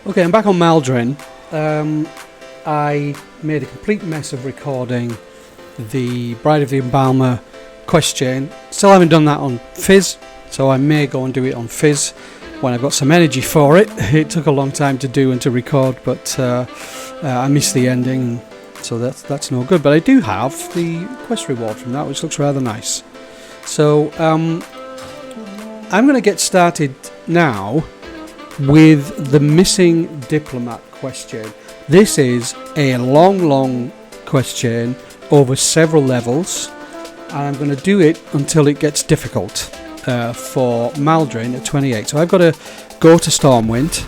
Okay, I'm back on Maldrynn. I made a complete mess of recording the Bride of the Embalmer quest chain. Still haven't done that on Fizz, so I may go and do it on Fizz when I've got some energy for it. It took a long time to do and to record, but I missed the ending, so that's no good. But I do have the quest reward from that, which looks rather nice. So I'm going to get started now with the missing Diplomat quest chain. This is a long quest chain over several levels, and I'm going to do it until it gets difficult for Maldrynn at 28. So I've got to go to Stormwind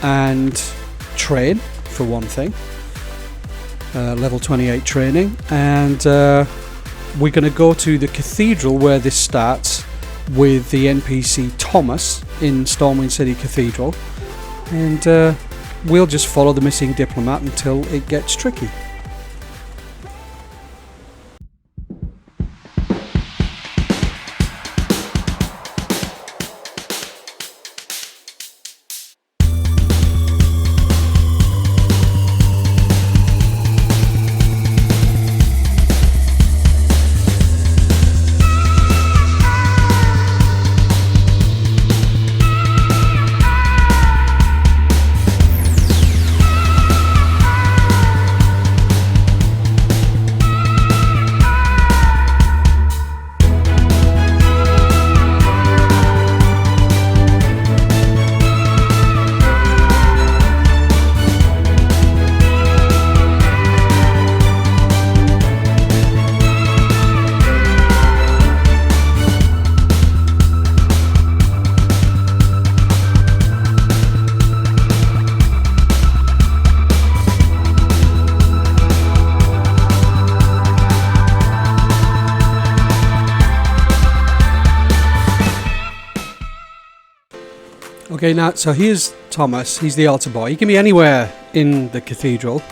and train, for one thing, level 28 training, and we're going to go to the cathedral where this starts with the NPC Thomas in Stormwind City Cathedral, and we'll just follow the missing Diplomat until it gets tricky. Okay, now, so here's Thomas. He's the altar boy. He can be anywhere in the cathedral.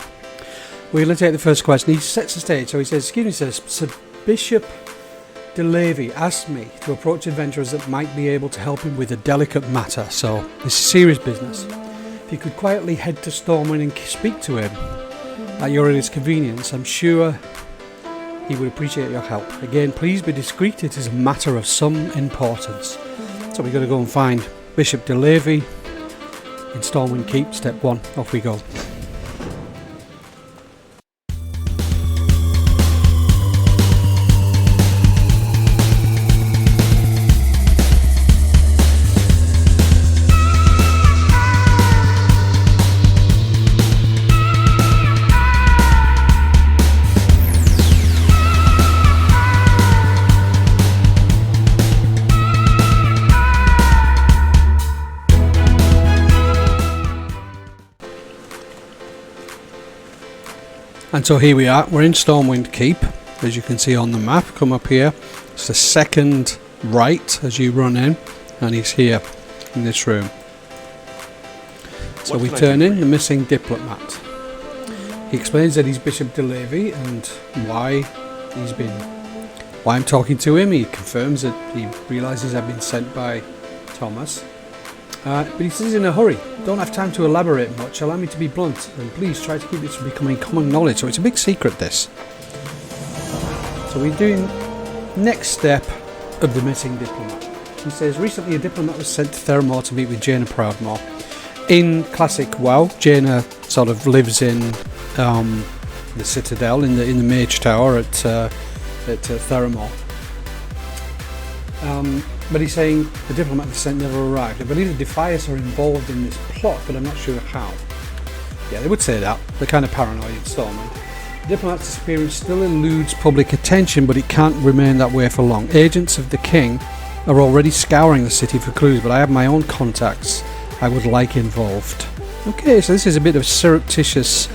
We're going to take the first question. He sets the stage. So he says, excuse me, Sir Bishop DeLavey asked me to approach adventurers that might be able to help him with a delicate matter. So this is serious business. If you could quietly head to Stormwind and speak to him at your earliest convenience, I'm sure he would appreciate your help. Again, please be discreet. It is a matter of some importance. So we've got to go and find Bishop DeLavey in Stormwind Keep. Step 1, off we go. And so here we are, we're in Stormwind Keep, as you can see on the map. Come up here, it's the second right as you run in, and he's here in this room. So we turn in the missing Diplomat. He explains that he's Bishop DeLavey and why I'm talking to him. He confirms that he realises I've been sent by Thomas. But he says he's in a hurry. Don't have time to elaborate much. Allow me to be blunt, and please try to keep this from becoming common knowledge. So it's a big secret, this. So we're doing next step of the missing Diplomat. He says recently a Diplomat was sent to Theramore to meet with Jahn Proudmoore. In classic WoW, Jahn sort of lives in the Citadel in the Mage Tower at Theramore. But he's saying the Diplomat they sent never arrived. I believe the Defias are involved in this plot, but I'm not sure how. Yeah, they would say that. They're kind of paranoid in Stormwind. The Diplomat's disappearance still eludes public attention, but it can't remain that way for long. Agents of the King are already scouring the city for clues, but I have my own contacts I would like involved. Okay, so this is a bit of surreptitious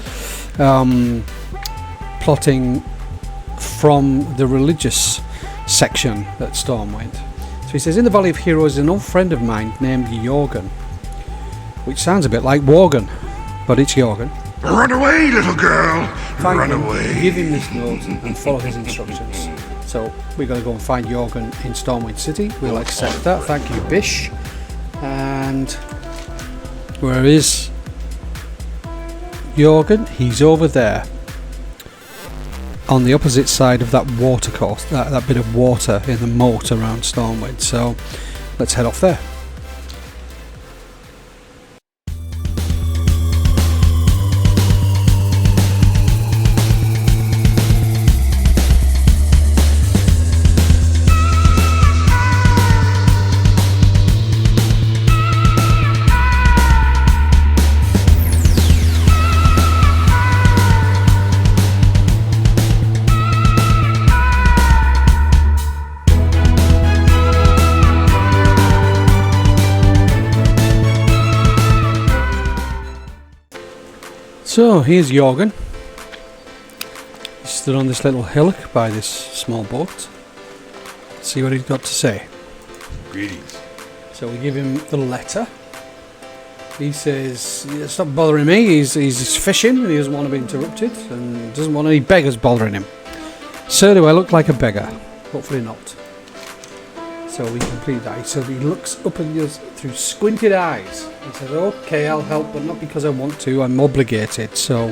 plotting from the religious section at Stormwind. So he says, in the Valley of Heroes, an old friend of mine named Yorgen, which sounds a bit like Worgen, but it's Yorgen. Run away, little girl! Run away! Give him this note and follow his instructions. So we're going to go and find Yorgen in Stormwind City. We'll accept that. Thank you, Bish. And Where is Yorgen? He's over there. On the opposite side of that water course, that bit of water in the moat around Stormwind. So let's head off there. So here's Yorgen. He's stood on this little hillock by this small boat. See what he's got to say. Greetings. So we give him the letter. He says, yeah, stop bothering me. He's fishing and he doesn't want to be interrupted and doesn't want any beggars bothering him. Sir, do I look like a beggar? Hopefully not. So we complete that. So he looks up at us through squinted eyes. He says, okay, I'll help, but not because I want to, I'm obligated. So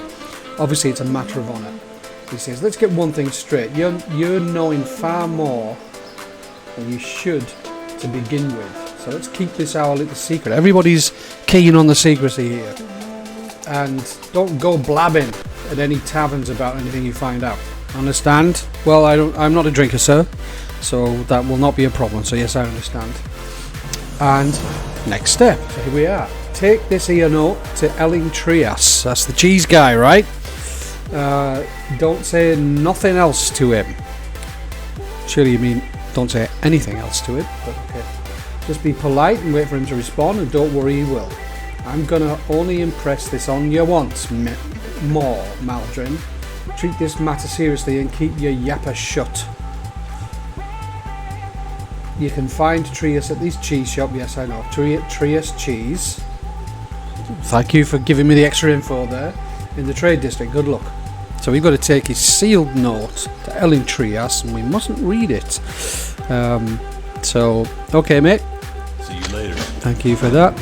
obviously it's a matter of honour. He says, let's get one thing straight. You're knowing far more than you should to begin with. So let's keep this our little secret. Everybody's keen on the secrecy here. And don't go blabbing at any taverns about anything you find out. Understand? Well, I'm not a drinker, sir. So that will not be a problem. So yes, I understand. And next step. So here we are. Take this here note to Elling Trias. That's the cheese guy, right? Don't say nothing else to him. Surely you mean don't say anything else to him. But okay. Just be polite and wait for him to respond, and don't worry, he will. I'm gonna only impress this on you once more, Maldrynn. Treat this matter seriously and keep your yapper shut. You can find Trias at this cheese shop. Yes, I know. Trias cheese. Thank you for giving me the extra info there. In the trade district. Good luck. So we've got to take his sealed note to Elling Trias, and we mustn't read it. So, okay, mate. See you later. Thank you for that.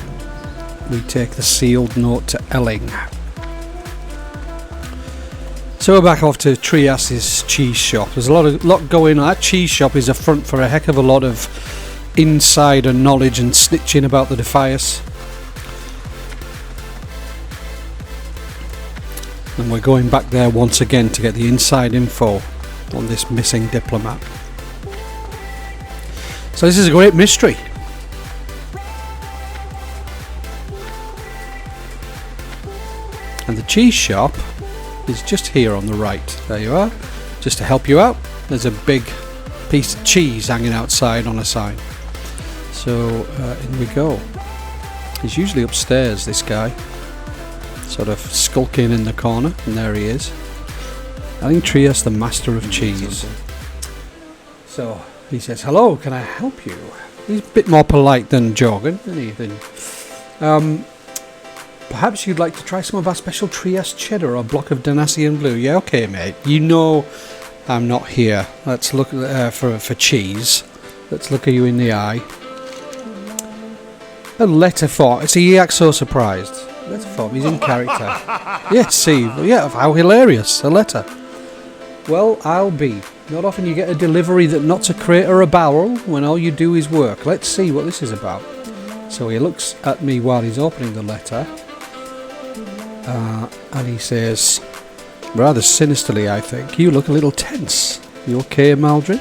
We take the sealed note to Elling. So we're back off to Trias's cheese shop. There's a lot going on. That cheese shop is a front for a heck of a lot of insider knowledge and snitching about the Defias. And we're going back there once again to get the inside info on this missing diplomat. So this is a great mystery. And the cheese shop is just here on the right. There you are. Just to help you out, there's a big piece of cheese hanging outside on a sign. So in we go. He's usually upstairs, this guy, sort of skulking in the corner, and there he is. I think Trias, the master of cheese. So he says, hello, can I help you? He's a bit more polite than Yorgen, isn't he? Perhaps you'd like to try some of our special Trias cheddar or a block of Danasian blue. Yeah, okay, mate. You know I'm not here. Let's look for cheese. Let's look at you in the eye. A letter form. See, he acts so surprised. Letter form. He's in character. Yes, see. Yeah, how hilarious. A letter. Well, I'll be. Not often you get a delivery that knocks a crate or a barrel when all you do is work. Let's see what this is about. So he looks at me while he's opening the letter. And he says, rather sinisterly, I think, you look a little tense. You okay, Maldrynn?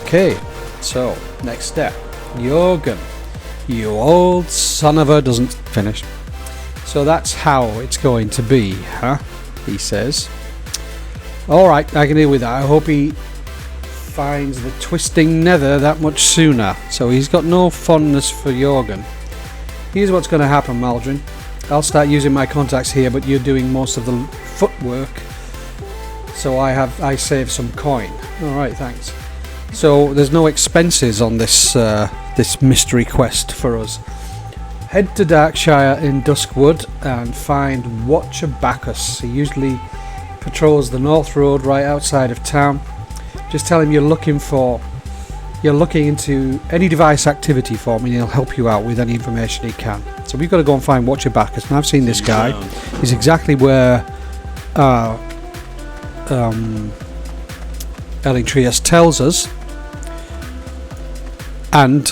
Okay, so, next step. Yorgen, you old son of a doesn't finish. So that's how it's going to be, huh? He says. Alright, I can deal with that. I hope he finds the twisting nether that much sooner. So he's got no fondness for Yorgen. Here's what's going to happen, Maldrynn. I'll start using my contacts here, but you're doing most of the footwork. So I save some coin. Alright, thanks. So there's no expenses on this this mystery quest for us. Head to Darkshire in Duskwood and find Watcher Backus. He usually patrols the North Road right outside of town. Just tell him you're looking for you're looking into any device activity for me, and he'll help you out with any information he can. So we've got to go and find Watcher Backus. And I've seen this guy. He's exactly where Elling Trias tells us. And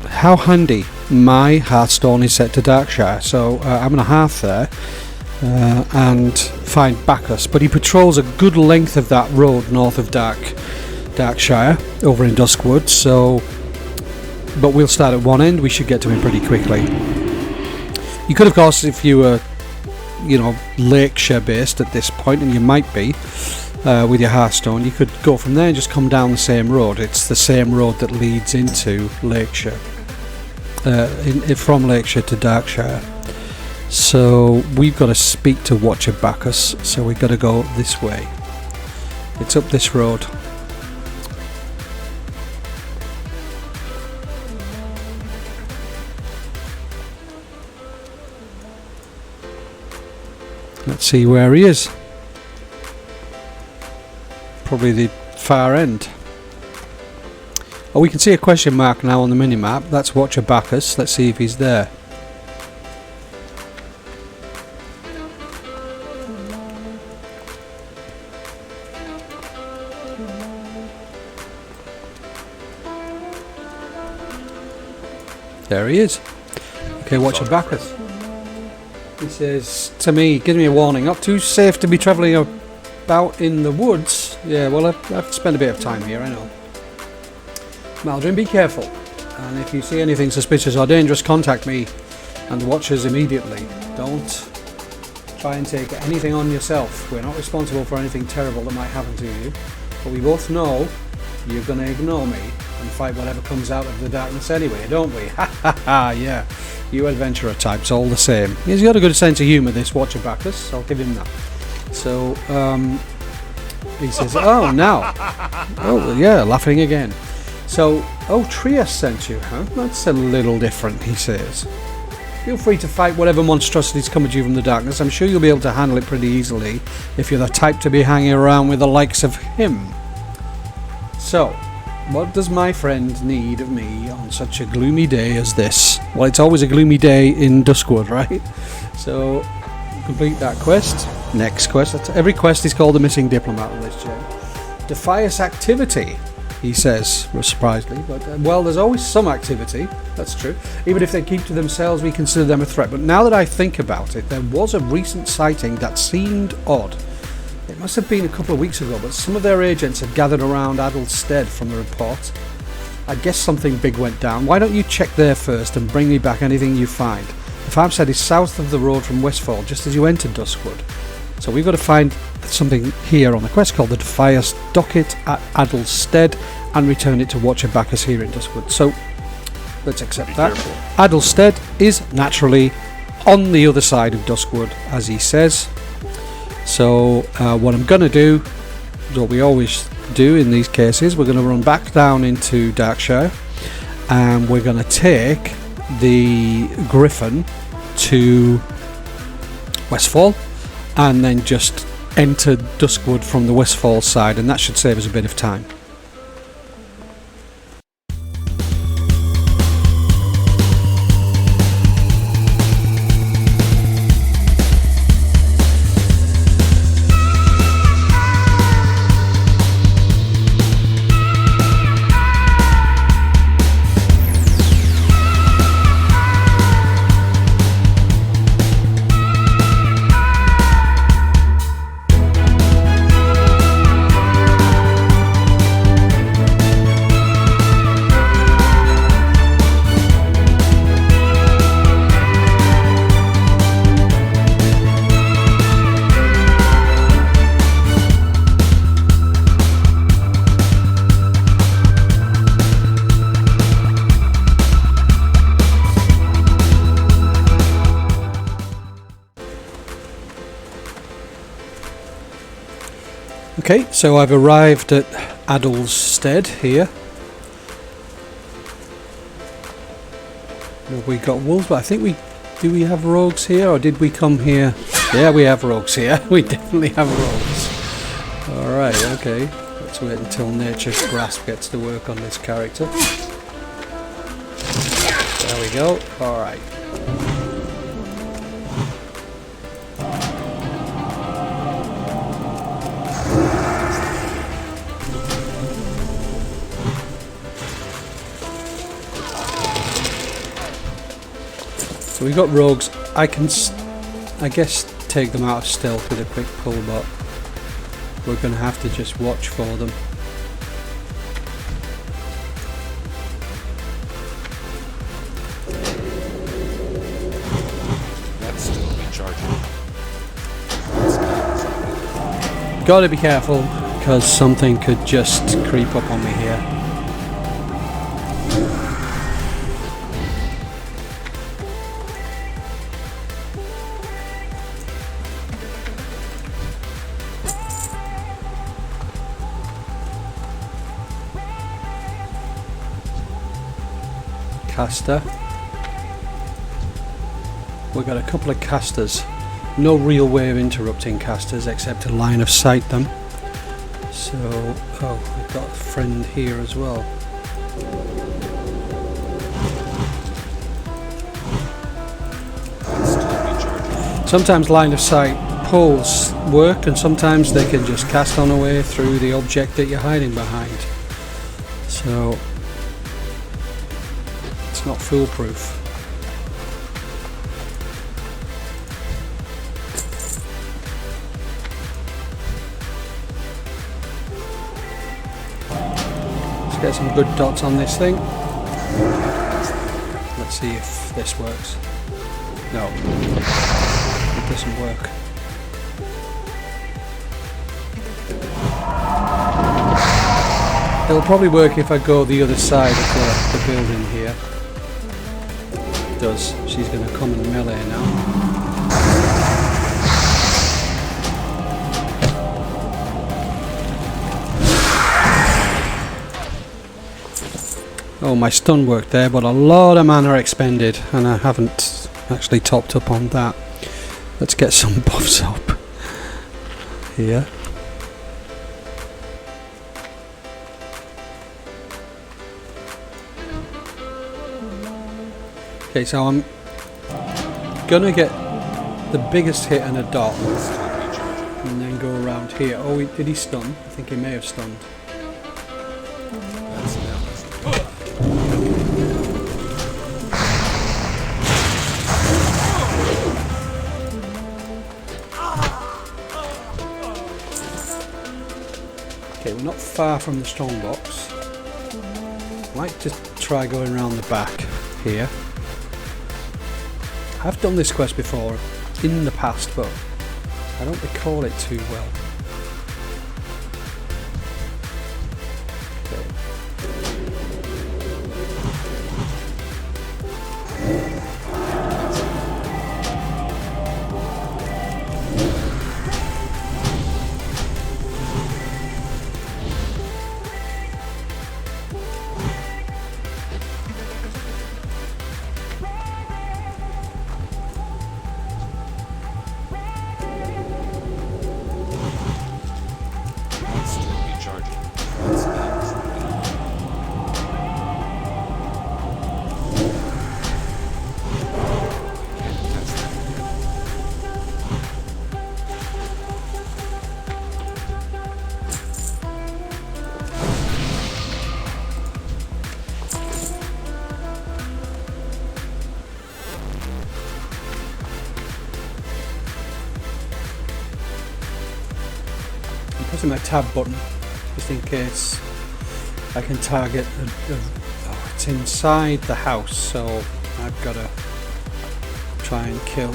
how handy my Hearthstone is set to Darkshire. So I'm going to hearth there and find Backus. But he patrols a good length of that road north of Darkshire over in Duskwood. So, but we'll start at one end. We should get to him pretty quickly. You could, of course, if you were, Lakeshire based at this point, and you might be with your Hearthstone, you could go from there and just come down the same road. It's the same road that leads into Lakeshire, from Lakeshire to Darkshire. So we've got to speak to Watcher Backus. So we've got to go this way. It's up this road. Let's see where he is. Probably the far end. Oh, we can see a question mark now on the minimap. That's Watcher Backus. Let's see if he's there. There he is. Okay, Watcher Backus. He says to me, gives me a warning, not too safe to be travelling about in the woods. Yeah, well, I've spent a bit of time here, I know. Maldrynn, be careful. And if you see anything suspicious or dangerous, contact me and the Watchers immediately. Don't try and take anything on yourself. We're not responsible for anything terrible that might happen to you. But we both know you're going to ignore me and fight whatever comes out of the darkness anyway, don't we? Ha ha ha, yeah. You adventurer types, all the same. He's got a good sense of humour, this Watcher Backus. I'll give him that. So, he says, oh, now. Oh, yeah, laughing again. So, oh, Trias sent you, huh? That's a little different, he says. Feel free to fight whatever monstrosities come at you from the darkness. I'm sure you'll be able to handle it pretty easily if you're the type to be hanging around with the likes of him. So, what does my friend need of me on such a gloomy day as this? Well, it's always a gloomy day in Duskwood, right? So, complete that quest. Next quest. Every quest is called a missing diplomat on this chain. Defias activity, he says, surprisingly. But, well, there's always some activity. That's true. Even if they keep to themselves, we consider them a threat. But now that I think about it, there was a recent sighting that seemed odd. It must have been a couple of weeks ago, but some of their agents had gathered around Addle Stead from the report. I guess something big went down. Why don't you check there first and bring me back anything you find? The farmstead is south of the road from Westfall, just as you enter Duskwood. So we've got to find something here on the quest called the Defias docket at Addle Stead and return it to Watcher Backus here in Duskwood. So let's accept that. Addle Stead is naturally on the other side of Duskwood, as he says. So what I'm going to do, what we always do in these cases, we're going to run back down into Darkshire and we're going to take the Griffin to Westfall and then just enter Duskwood from the Westfall side, and that should save us a bit of time. Okay, so I've arrived at Addle Stead here. Have we got wolves? But I think do we have rogues here, or did we come here? Yeah, we have rogues here. We definitely have rogues. Alright, okay. Let's wait until Nature's Grasp gets to work on this character. There we go. Alright. So we've got rogues. I can, I guess, take them out of stealth with a quick pull, but we're going to have to just watch for them. That's still recharging. Gotta be careful, because something could just creep up on me here. Caster. We've got a couple of casters. No real way of interrupting casters except to line of sight them. So, oh, we've got a friend here as well. Sometimes line of sight pulls work, and sometimes they can just cast on away through the object that you're hiding behind. So it's not foolproof. Let's get some good dots on this thing. Let's see if this works. No, it doesn't work. It'll probably work if I go the other side of the building here. It does. She's going to come in melee now. Oh, my stun worked there, but a lot of mana expended, and I haven't actually topped up on that. Let's get some buffs up here. Okay, so I'm gonna get the biggest hit and a dot, and then go around here. Oh, did he stun? I think he may have stunned. Okay, we're not far from the Strongbox. Might just try going around the back here. I've done this quest before in the past, but I don't recall it too well. Okay. Pressing my tab button just in case I can target oh, it's inside the house, so I've got to try and kill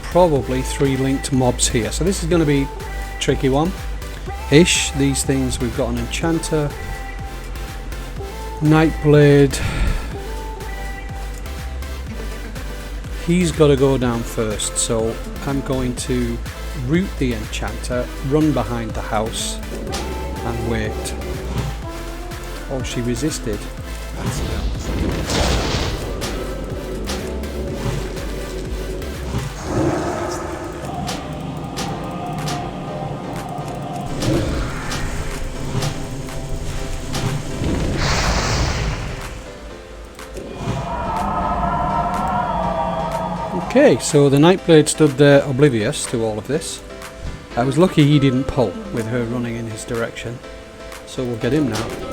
probably 3 linked mobs here. So this is going to be a tricky one ish. These things, we've got an enchanter, Nightblade. He's got to go down first, so I'm going to root the enchanter, run behind the house and wait. Oh, she resisted. Okay, so the Nightblade stood there oblivious to all of this. I was lucky he didn't pull with her running in his direction. So we'll get him now.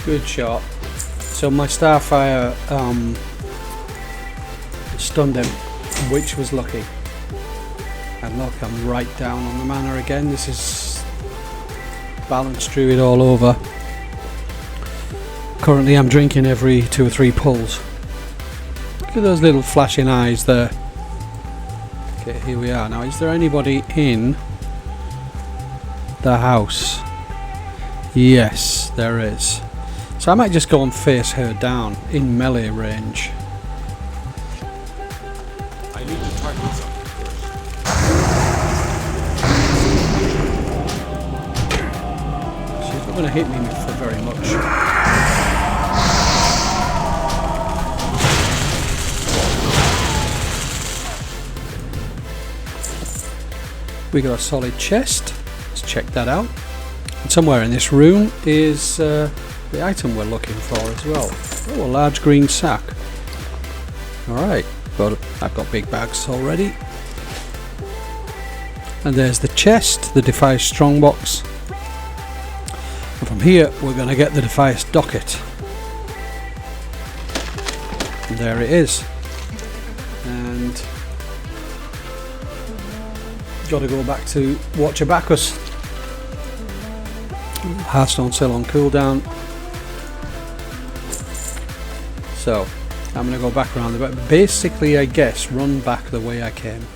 Good shot. So my Starfire stunned him, which was lucky. And look, I'm right down on the mana again. This is balanced Druid all over. Currently I'm drinking every 2 or 3 pulls. Look at those little flashing eyes there. Okay, here we are. Now, is there anybody in the house? Yes, there is. So I might just go and face her down in melee range. I need to target something first. She's not going to hit me for very much. We got a solid chest. Let's check that out. And somewhere in this room is the item we're looking for as well. Oh, a large green sack. Alright, but I've got big bags already. And there's the chest, the Defias Strongbox. And from here we're going to get the Defias docket. And there it is. And got to go back to watch a Backus. Hearthstone still on cooldown. So, I'm going to go back around the back. Basically, I guess, run back the way I came.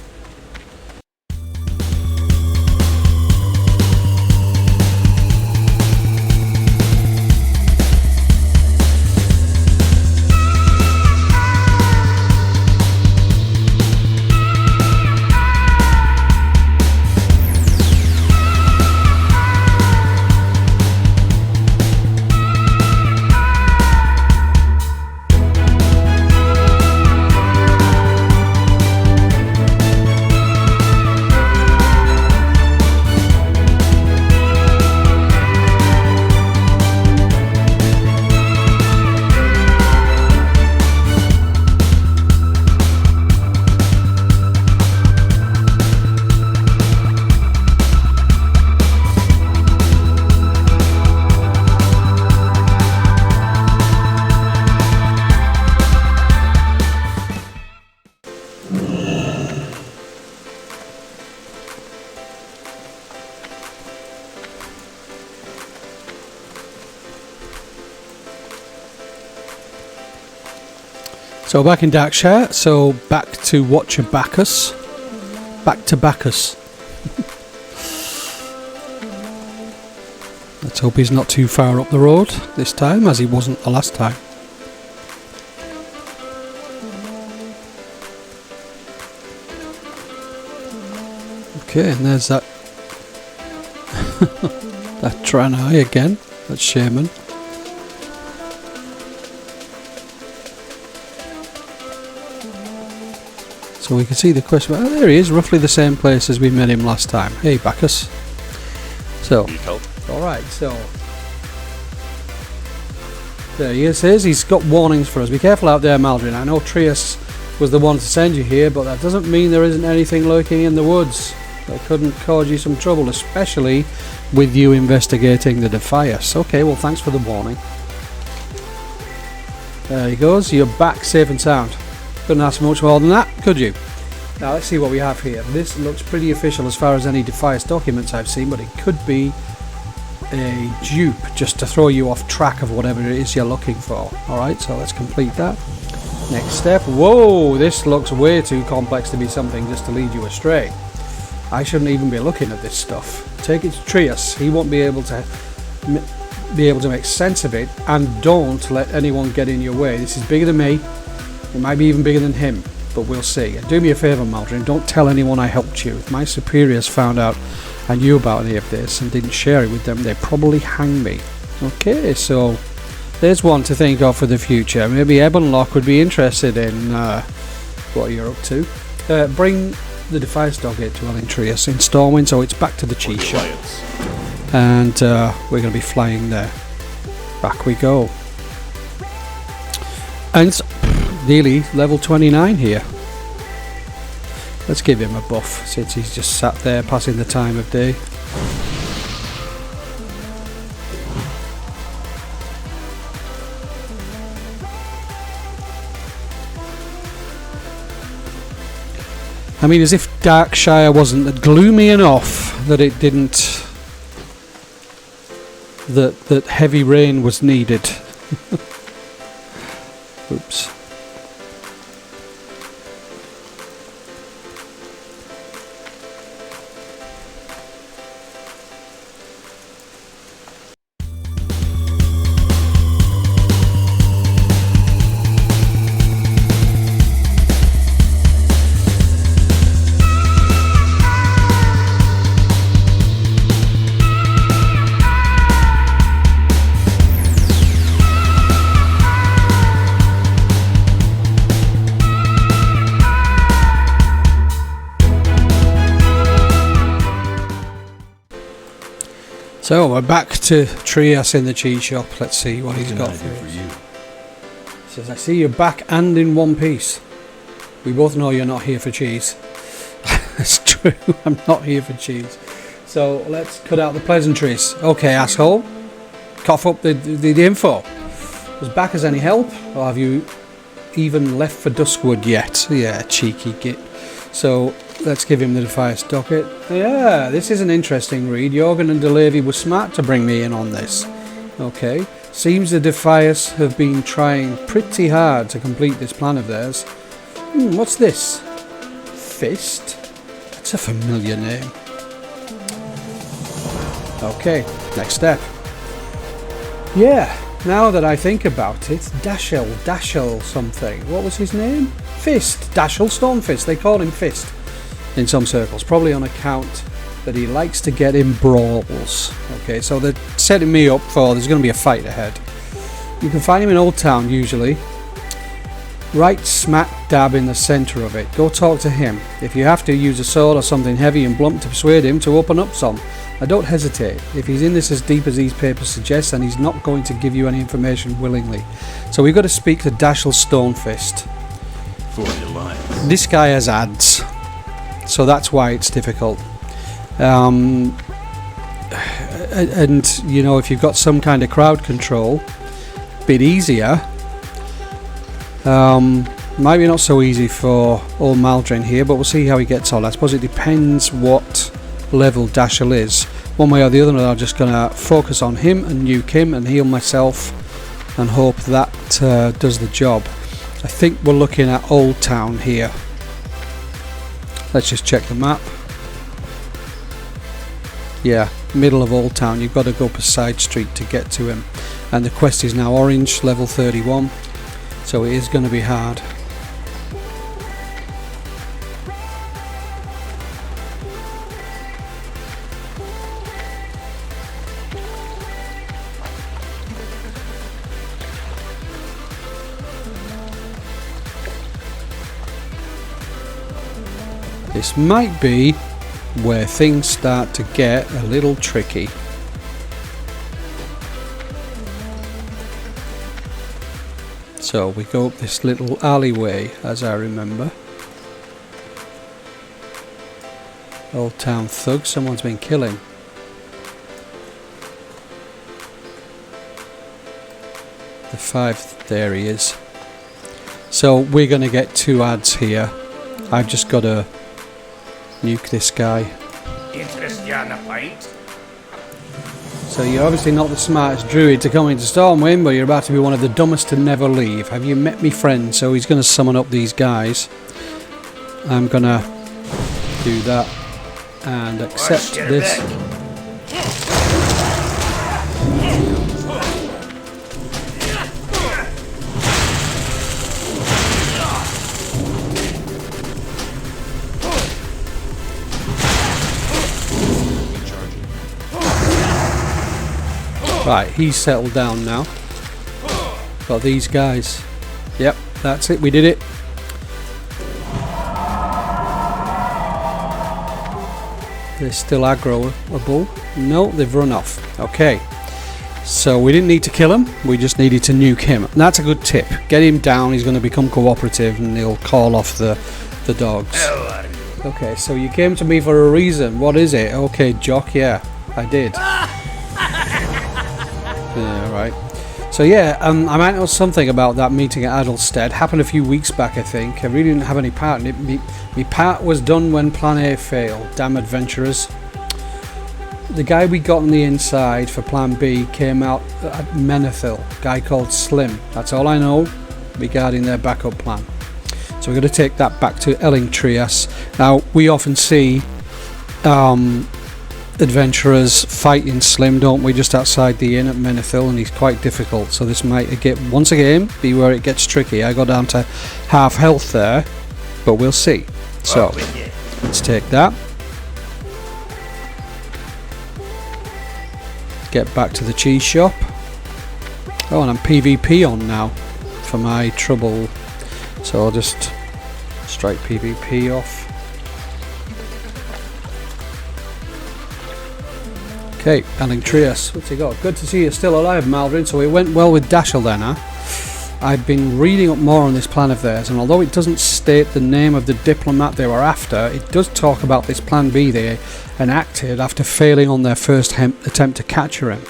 So back in Darkshire, so back to watch a Backus. Back to Backus. Let's hope he's not too far up the road this time, as he wasn't the last time. Okay, and there's that that Tranai again, that Shaman. So we can see the quest. Oh, there he is, roughly the same place as we met him last time. Hey, Backus. So, alright, so there he is. He's got warnings for us. Be careful out there, Maldrynn. I know Trias was the one to send you here, but that doesn't mean there isn't anything lurking in the woods that couldn't cause you some trouble, especially with you investigating the Defias. Okay, well, thanks for the warning. There he goes. You're back safe and sound. Couldn't ask for much more than that, could you? Now let's see what we have here. This looks pretty official as far as any Defias documents I've seen, but it could be a dupe just to throw you off track of whatever it is you're looking for. Alright, so let's complete that. Next step. Whoa, this looks way too complex to be something just to lead you astray. I shouldn't even be looking at this stuff. Take it to Trias. He won't be able to be able to make sense of it, and don't let anyone get in your way. This is bigger than me. It might be even bigger than him, but we'll see. And do me a favour, Maldrynn, don't tell anyone I helped you. If my superiors found out I knew about any of this and didn't share it with them, they'd probably hang me. Okay, so there's one to think of for the future. Maybe Ebonlock would be interested in what you're up to. Bring the Defias dog here to Elling Trias in Stormwind, so it's back to the cheese shop. And we're going to be flying there. Back we go. And it's nearly level 29 here. Let's give him a buff since he's just sat there passing the time of day. I mean, as if Darkshire wasn't gloomy enough that it didn't... that heavy rain was needed. Oops. So we're back to Trias in the cheese shop. Let's see what he's got for us. He says, I see you're back and in one piece. We both know you're not here for cheese. That's true, I'm not here for cheese. So let's cut out the pleasantries. Okay, asshole. Cough up the info. Was Backus any help? Or have you even left for Duskwood yet? Yeah, cheeky git. So let's give him the Defias docket. Yeah, this is an interesting read. Yorgen and DeLavey were smart to bring me in on this. Okay, seems the Defias have been trying pretty hard to complete this plan of theirs. What's this? Fist? That's a familiar name. Okay, next step. Yeah, now that I think about it, Dashel something. What was his name? Fist. Dashel Stonefist. They call him Fist in some circles, probably on account that he likes to get in brawls. Okay, so they're setting me up for there's going to be a fight ahead. You can find him in Old Town usually, right smack dab in the centre of it. Go talk to him. If you have to, use a sword or something heavy and blunt to persuade him to open up some. I don't hesitate. If he's in this as deep as these papers suggest, then he's not going to give you any information willingly. So we've got to speak to Dashel Stonefist. This guy has ads, so that's why it's difficult. And you know, if you've got some kind of crowd control, a bit easier. Might be not so easy for old Maldrynn here, but we'll see how he gets on. I suppose it depends what level Dashel is. One way or the other, I'm just going to focus on him and nuke him and heal myself and hope that does the job. I think we're looking at Old Town here. Let's just check the map. Yeah, middle of Old Town. You've got to go up a side street to get to him. And the quest is now orange, level 31. So it is going to be hard. This might be where things start to get a little tricky. So we go up this little alleyway, as I remember. Old Town thug, someone's been killing. The 5th, there he is. So we're going to get 2 ads here. I've just got to nuke this guy. So you're obviously not the smartest druid to come into Stormwind, but you're about to be one of the dumbest to never leave. Have you met me friend? So he's going to summon up these guys. I'm going to do that and accept this. Right, he's settled down now. Got these guys. Yep, that's it, we did it. They're still aggroable. No, they've run off. Okay. So we didn't need to kill him, we just needed to nuke him. And that's a good tip. Get him down, he's going to become cooperative and he'll call off the dogs. Okay, so you came to me for a reason. What is it? Okay, Jock, yeah, I did. Yeah, right. So yeah, I might know something about that meeting at Addle Stead. Happened a few weeks back, I think. I really didn't have any part in it. My part was done when Plan A failed. Damn adventurers. The guy we got on the inside for Plan B came out at Menthil, a guy called Slim. That's all I know regarding their backup plan. So we're going to take that back to Elling Trias. Now, we often see adventurers fighting Slim, don't we, just outside the inn at Menthil, and he's quite difficult. So this might, once again, be where it gets tricky. I got down to half health there, but we'll see. So, let's take that. Get back to the cheese shop. Oh, and I'm PvP on now for my trouble, so I'll just strike PvP off. Okay, Elling Trias, what's he got? Good to see you're still alive, Maldrynn. So it went well with Dashel then, huh? I've been reading up more on this plan of theirs, and although it doesn't state the name of the diplomat they were after, it does talk about this plan B they enacted after failing on their first attempt to capture him.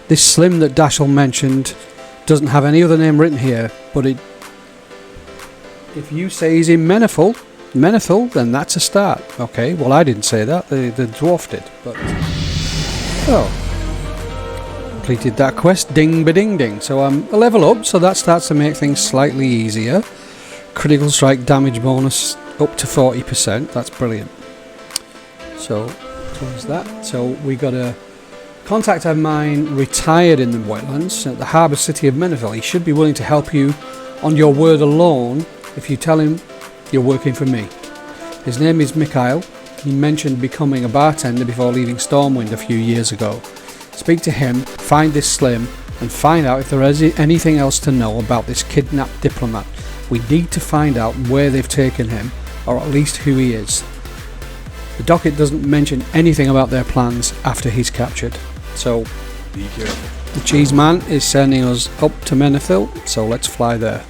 This Slim that Dashel mentioned doesn't have any other name written here, but if you say he's in Menthil, then that's a start. Okay, well I didn't say that, the dwarf did, but... Oh. Completed that quest, ding ba ding ding. So I'm a level up, so that starts to make things slightly easier. Critical strike damage bonus up to 40%, that's brilliant. So, close that. So we got a contact of mine retired in the wetlands at the harbour city of Menthil. He should be willing to help you on your word alone if you tell him you're working for me. His name is Mikhail. He mentioned becoming a bartender before leaving Stormwind a few years ago. Speak to him, find this Slim, and find out if there is anything else to know about this kidnapped diplomat. We need to find out where they've taken him, or at least who he is. The docket doesn't mention anything about their plans after he's captured. So, be careful. The cheese man is sending us up to Menthil, so let's fly there.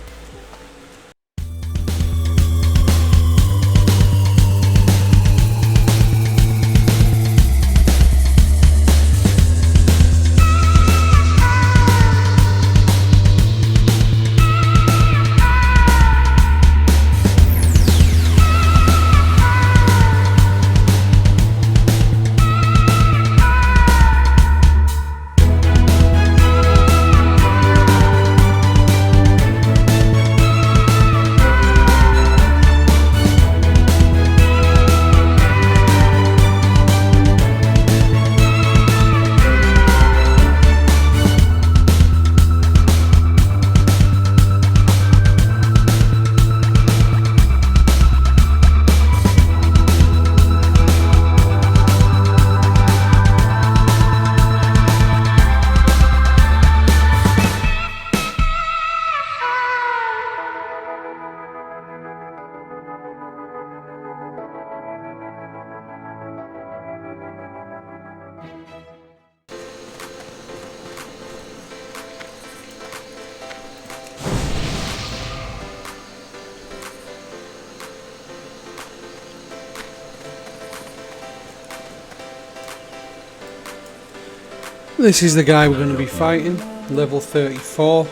This is the guy we're going to be fighting, level 34.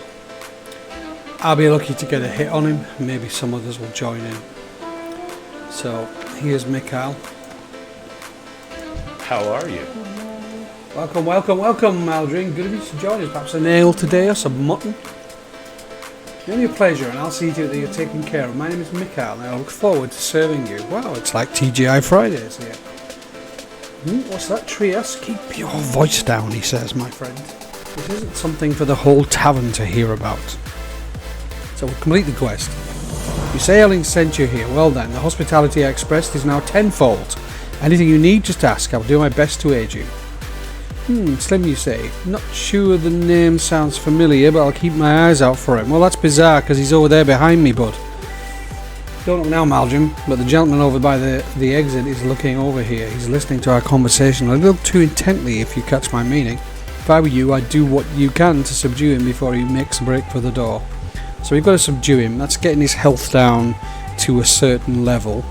I'll be lucky to get a hit on him, maybe some others will join in. So, here's Mikhail. How are you? Welcome, welcome, welcome, Maldrynn. Good of you to join us. Perhaps a nail today or some mutton. Only a pleasure, and I'll see to it that you're taken care of. My name is Mikhail, and I look forward to serving you. Wow, it's like TGI Fridays here. What's that, Trias? Keep your voice down, he says, my friend. This isn't something for the whole tavern to hear about. So we'll complete the quest. You say Elling sent you here. Well then, the hospitality I expressed is now tenfold. Anything you need, just ask. I'll do my best to aid you. Slim, you say? Not sure the name sounds familiar, but I'll keep my eyes out for him. Well, that's bizarre, because he's over there behind me, bud. Don't know now, Maldrynn, but the gentleman over by the exit is looking over here. He's listening to our conversation a little too intently, if you catch my meaning. If I were you, I'd do what you can to subdue him before he makes a break for the door. So we've got to subdue him. That's getting his health down to a certain level.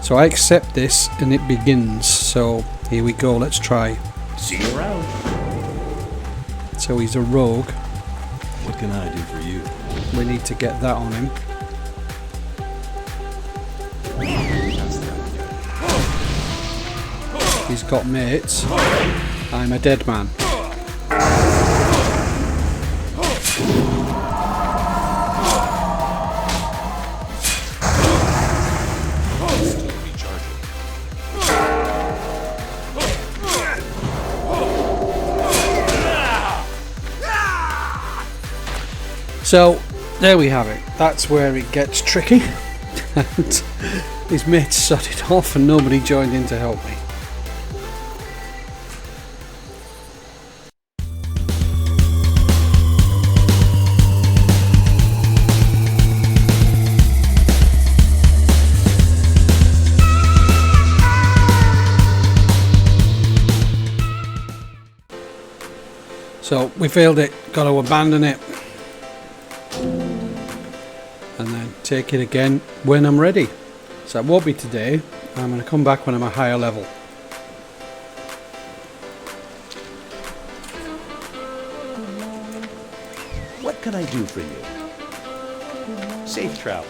So I accept this, and it begins. So here we go, let's try. See you around. So he's a rogue. What can I do for you? We need to get that on him. He's got mates. I'm a dead man. So, there we have it. That's where it gets tricky. And his mates shut it off and nobody joined in to help me. So, we failed it. Got to abandon it. And then take it again when I'm ready. So it won't be today. I'm going to come back when I'm a higher level. What can I do for you? Safe travel.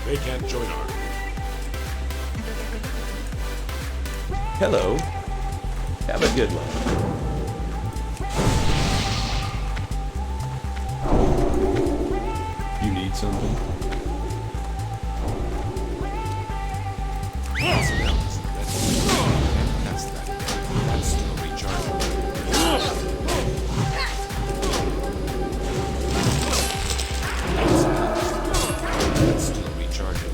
They can't join our... Hello. Have a good one. You need something? That's still recharging. That's still recharging.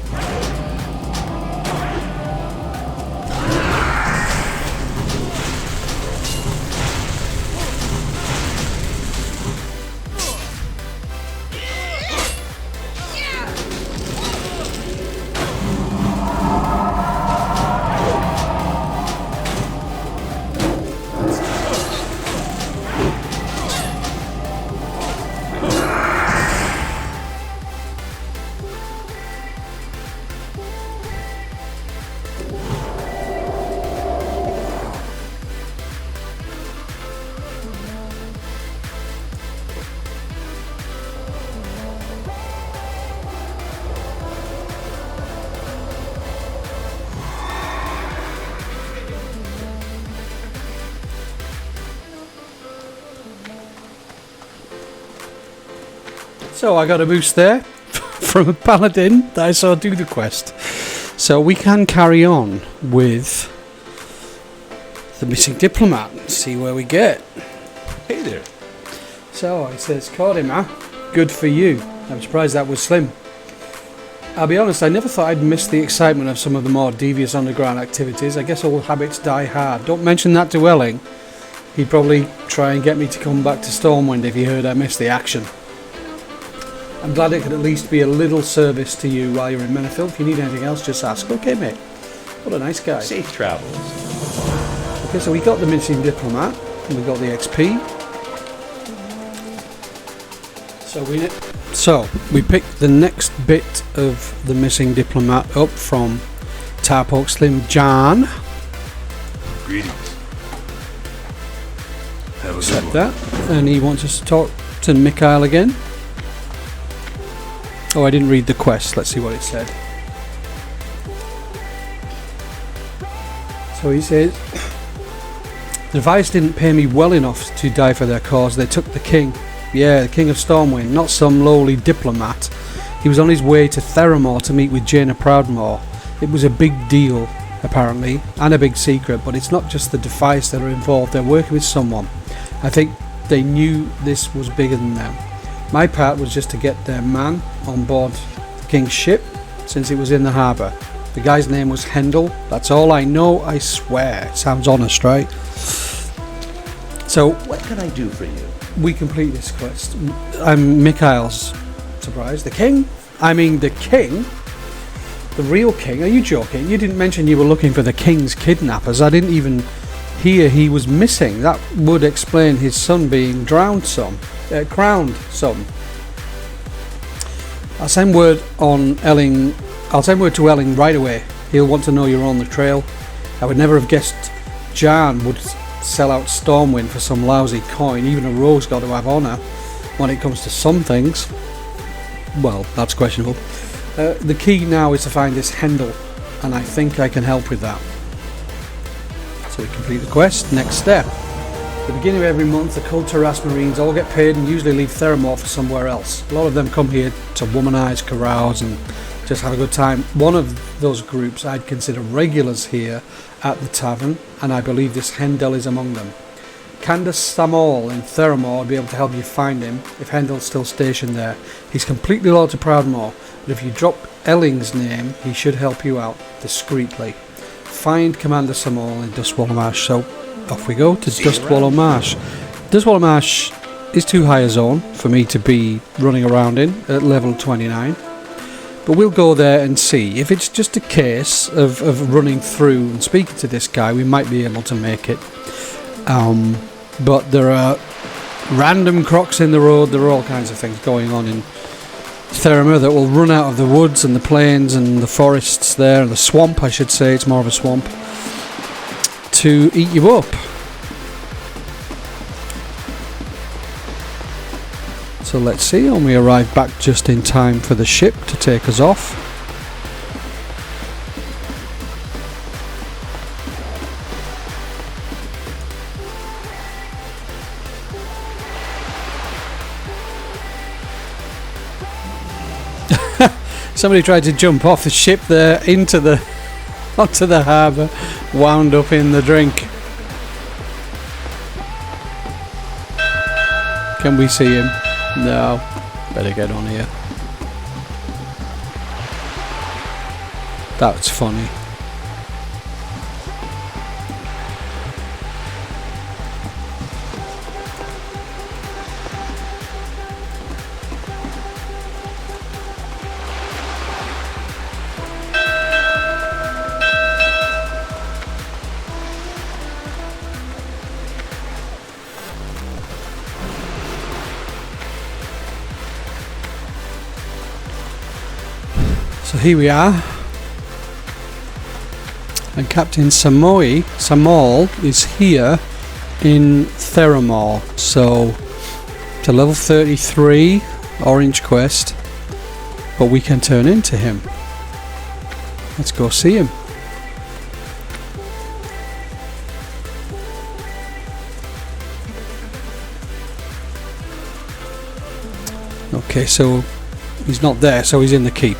So I got a boost there from a paladin that I saw do the quest. So we can carry on with the missing diplomat and see where we get. Hey there. So it says, caught him, huh? Good for you. I'm surprised that was Slim. I'll be honest, I never thought I'd miss the excitement of some of the more devious underground activities. I guess old habits die hard. Don't mention that to Elling. He'd probably try and get me to come back to Stormwind if he heard I missed the action. I'm glad it could at least be a little service to you while you're in Menthil. If you need anything else, just ask. Okay, mate. What a nice guy. Safe travels. Okay, so we got the missing diplomat, and we got the XP. So So, we picked the next bit of the missing diplomat up from Tapoke Slim Jahn. Greetings. Have a good Accept one. that. And he wants us to talk to Mikhail again. Oh, I didn't read the quest. Let's see what it said. So he says, the Defias didn't pay me well enough to die for their cause. They took the king. Yeah, the king of Stormwind, not some lowly diplomat. He was on his way to Theramore to meet with Jaina Proudmoore. It was a big deal, apparently, and a big secret, but it's not just the Defias that are involved. They're working with someone. I think they knew this was bigger than them. My part was just to get their man on board the king's ship, since it was in the harbour. The guy's name was Hendel. That's all I know, I swear. Sounds honest, right? So, What can I do for you? we complete this quest. I'm Mikhail's surprise. The king? I mean, the king? The real king? Are you joking? You didn't mention you were looking for the king's kidnappers. I didn't even hear he was missing. That would explain his son being crowned son. I'll send word on Elling. I'll send word to Elling right away. He'll want to know you're on the trail. I would never have guessed Jahn would sell out Stormwind for some lousy coin. Even a rogue's got to have honour when it comes to some things. Well, that's questionable. The key now is to find this Hendel, and I think I can help with that. So we complete the quest. Next step. At the beginning of every month, the Cold Terrace Marines all get paid and usually leave Theramore for somewhere else. A lot of them come here to womanise, carouse and just have a good time. One of those groups I'd consider regulars here at the tavern, and I believe this Hendel is among them. Candace Samaul in Theramore will be able to help you find him if Hendel's still stationed there. He's completely loyal to Proudmoore, but if you drop Elling's name, he should help you out discreetly. Find Commander Samaul in Dustwallow Marsh. So off we go to Dustwallow Marsh. Dustwallow Marsh is too high a zone for me to be running around in at level 29. But we'll go there and see. If it's just a case of running through and speaking to this guy, we might be able to make it. But there are random crocs in the road. There are all kinds of things going on in Theramore that will run out of the woods and the plains and the forests there, and the swamp, I should say. It's more of a swamp, to eat you up. So let's see, and we arrive back just in time for the ship to take us off. Somebody tried to jump off the ship there onto the harbour, wound up in the drink. Can we see him? No. Better get on here. That's funny. So here we are, and Captain Samaul is here in Theramore. So to level 33 orange quest, but we can turn into him. Let's go see him. Okay, so he's not there, so he's in the keep.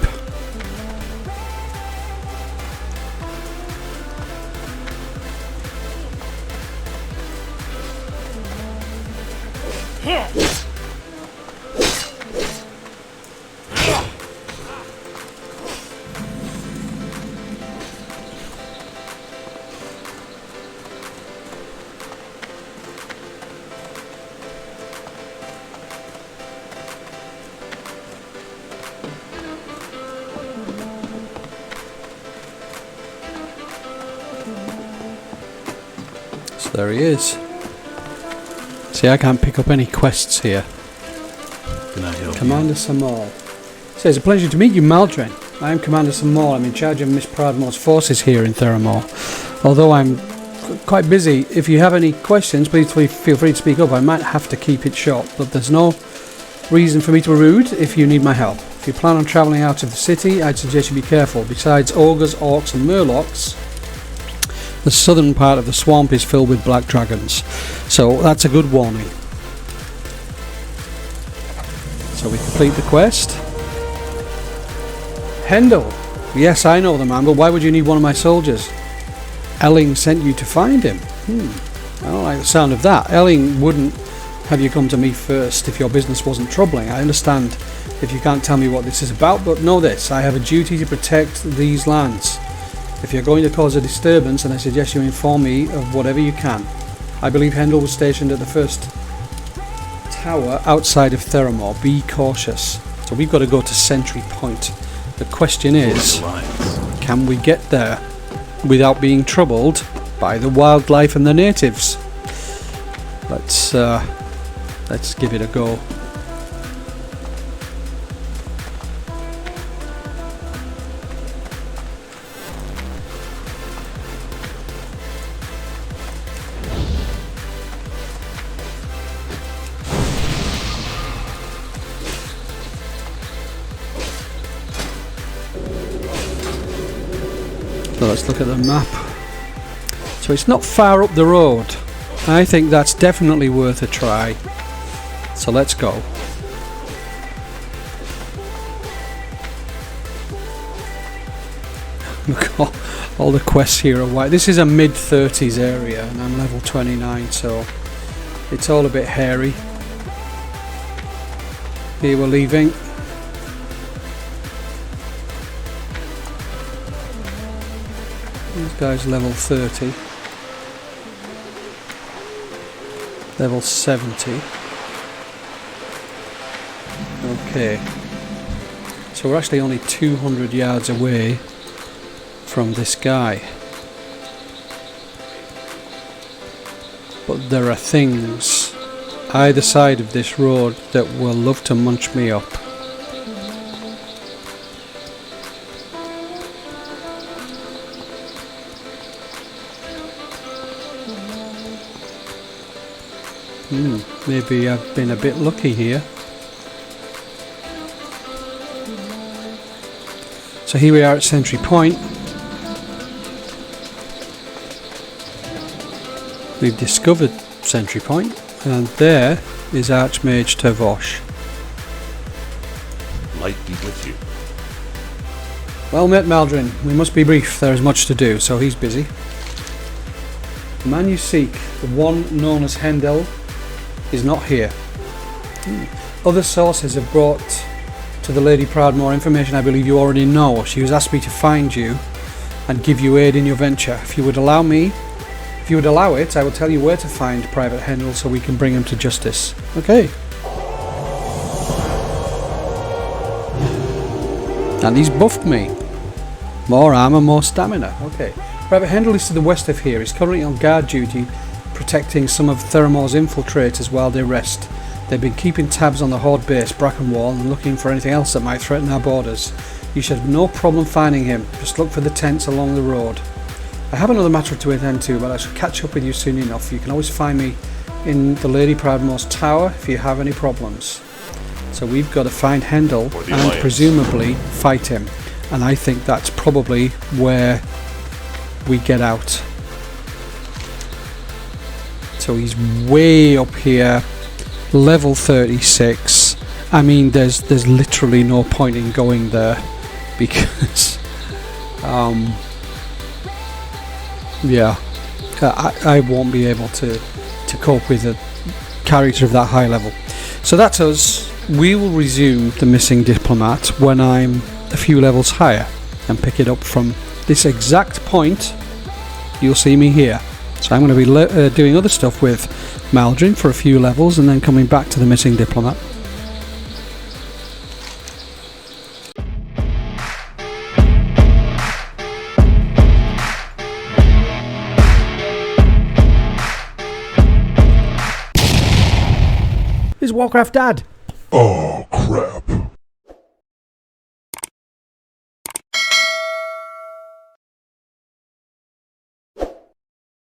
There he is. See, I can't pick up any quests here. Can I help Commander Samaul. So it's a pleasure to meet you, Maldrynn. I am Commander Samaul. I'm in charge of Miss Proudmoore's forces here in Theramore. Although I'm quite busy, if you have any questions, please feel free to speak up. I might have to keep it short, but there's no reason for me to be rude if you need my help. If you plan on travelling out of the city, I'd suggest you be careful. Besides ogres, orcs and murlocs, the southern part of the swamp is filled with black dragons. So that's a good warning. So we complete the quest. Hendel. Yes, I know the man, but why would you need one of my soldiers? Elling sent you to find him. I don't like the sound of that. Elling wouldn't have you come to me first if your business wasn't troubling. I understand if you can't tell me what this is about, but know this, I have a duty to protect these lands. If you're going to cause a disturbance, then I suggest you inform me of whatever you can. I believe Hendel was stationed at the first tower outside of Theramore. Be cautious. So we've got to go to Sentry Point. The question is, can we get there without being troubled by the wildlife and the natives? Let's give it a go. So let's look at the map. So it's not far up the road. I think that's definitely worth a try. So let's go. Look, all the quests here are white. This is a mid-30s area and I'm level 29, so it's all a bit hairy. Here we're leaving. This guy's level 30. Level 70. Okay. So we're actually only 200 yards away from this guy. But there are things either side of this road that will love to munch me up. Maybe I've been a bit lucky here. So here we are at Sentry Point. We've discovered Sentry Point, and there is Archmage Tervosh. Light be with you. Well met, Maldrynn. We must be brief. There is much to do, so he's busy. The man you seek, the one known as Hendel, is not here. Other sources have brought to the Lady Proudmoore information I believe you already know. She has asked me to find you and give you aid in your venture. If you would allow it, I will tell you where to find Private Hendel so we can bring him to justice. Okay. And he's buffed me. More armor, more stamina. Okay. Private Hendel is to the west of here. He's currently on guard duty, protecting some of Theramore's infiltrators while they rest. They've been keeping tabs on the Horde base, Brackenwall, and looking for anything else that might threaten our borders. You should have no problem finding him. Just look for the tents along the road. I have another matter to attend to, but I shall catch up with you soon enough. You can always find me in the Lady Proudmoore's tower if you have any problems. So we've got to find Hendel and presumably fight him. And I think that's probably where we get out. So he's way up here, level 36. I mean, there's literally no point in going there because, yeah, I won't be able to cope with a character of that high level. So that's us. We will resume the missing diplomat when I'm a few levels higher and pick it up from this exact point. You'll see me here. So I'm going to be doing other stuff with Maldrynn for a few levels and then coming back to the missing diplomat. It's Warcraft Dad. Oh, crap.